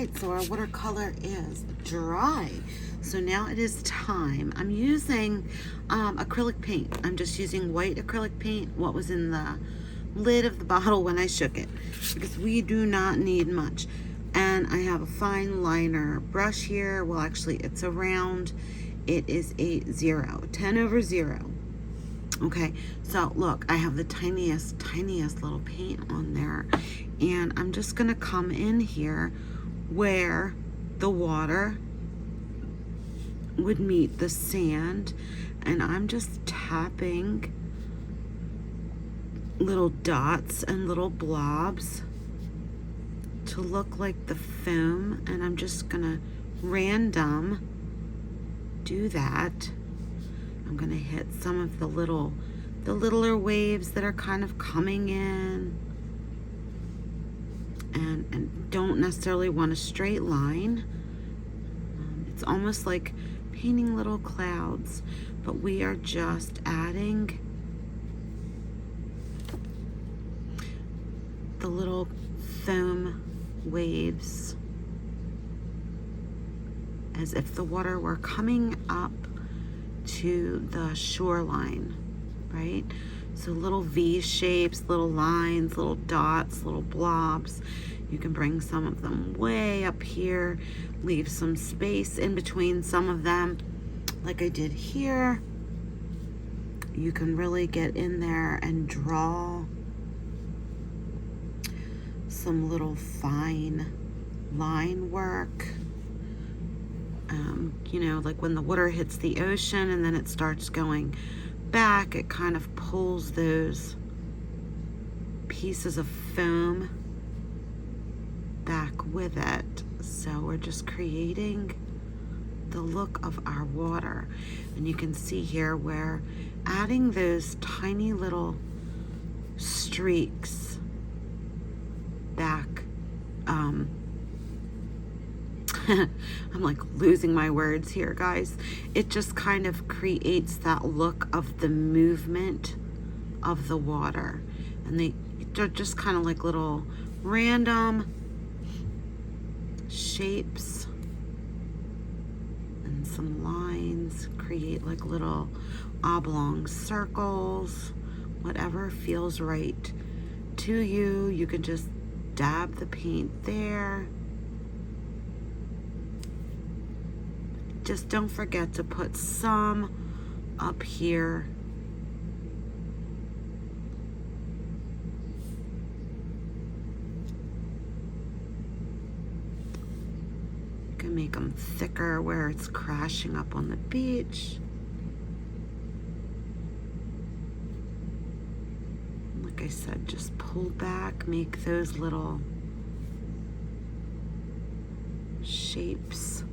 right, so our watercolor is dry. So now it is time. I'm using acrylic paint. I'm just using white acrylic paint, what was in the lid of the bottle when I shook it, because we do not need much. And I have a fine liner brush here. Well, actually, it's a round. It is a 10 over 0. Okay, so look, I have the tiniest little paint on there, and I'm just gonna come in here where the water would meet the sand, and I'm just tapping little dots and little blobs to look like the foam, and I'm just gonna random do that. I'm gonna hit some of the littler waves that are kind of coming in, and don't necessarily want a straight line. It's almost like painting little clouds, but we are just adding the little foam waves as if the water were coming up to the shoreline, right? So little V shapes, little lines, little dots, little blobs. You can bring some of them way up here, leave some space in between some of them, like I did here. You can really get in there and draw some little fine line work. You know, like when the water hits the ocean and then it starts going back, it kind of pulls those pieces of foam back with it. So we're just creating the look of our water. And you can see here we're adding those tiny little streaks back. I'm like losing my words here, guys. It just kind of creates that look of the movement of the water. And they're just kind of like little random shapes, and some lines create like little oblong circles. Whatever feels right to you. You can just dab the paint there. Just don't forget to put some up here. You can make them thicker where it's crashing up on the beach. Like I said, just pull back, make those little shapes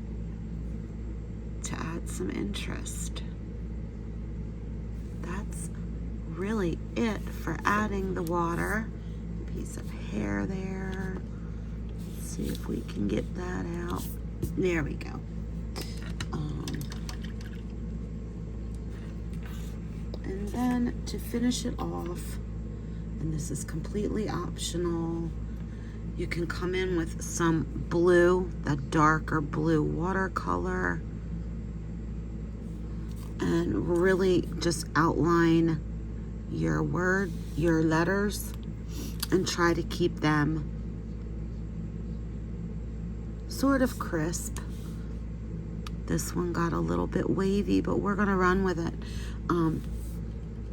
to add some interest. That's really it for adding the water. A piece of hair there. Let's see if we can get that out. There we go. And then to finish it off, and this is completely optional, you can come in with some blue, the darker blue watercolor, and really just outline your letters, and try to keep them sort of crisp. This one got a little bit wavy, but we're gonna run with it.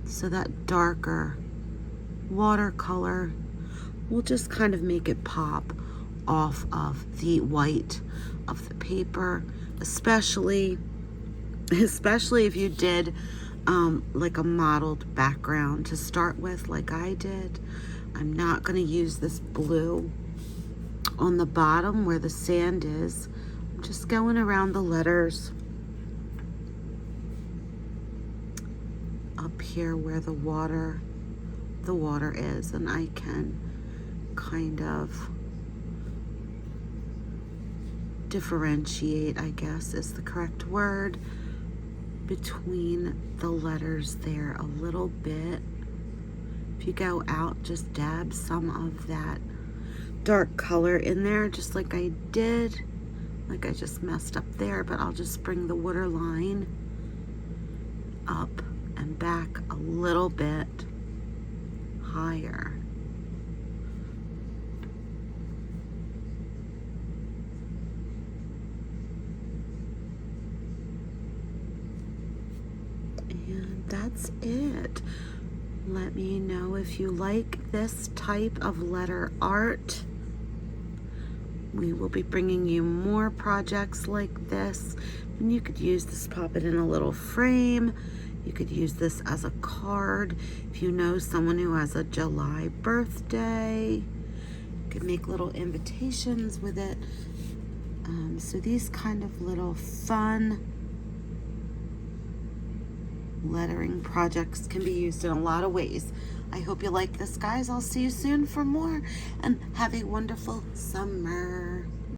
So that darker watercolor will just kind of make it pop off of the white of the paper, especially if you did like a modeled background to start with, like I did. I'm not going to use this blue on the bottom where the sand is. I'm just going around the letters up here where the water is, and I can kind of differentiate, I guess is the correct word, between the letters there a little bit. If you go out, just dab some of that dark color in there, just like I did. Like I just messed up there, but I'll just bring the waterline up and back a little bit higher. And that's it. Let me know if you like this type of letter art. We will be bringing you more projects like this. And you could use this, pop it in a little frame. You could use this as a card. If you know someone who has a July birthday, you could make little invitations with it. So these kind of little fun lettering projects can be used in a lot of ways. I hope you like this, guys. I'll see you soon for more, and have a wonderful summer.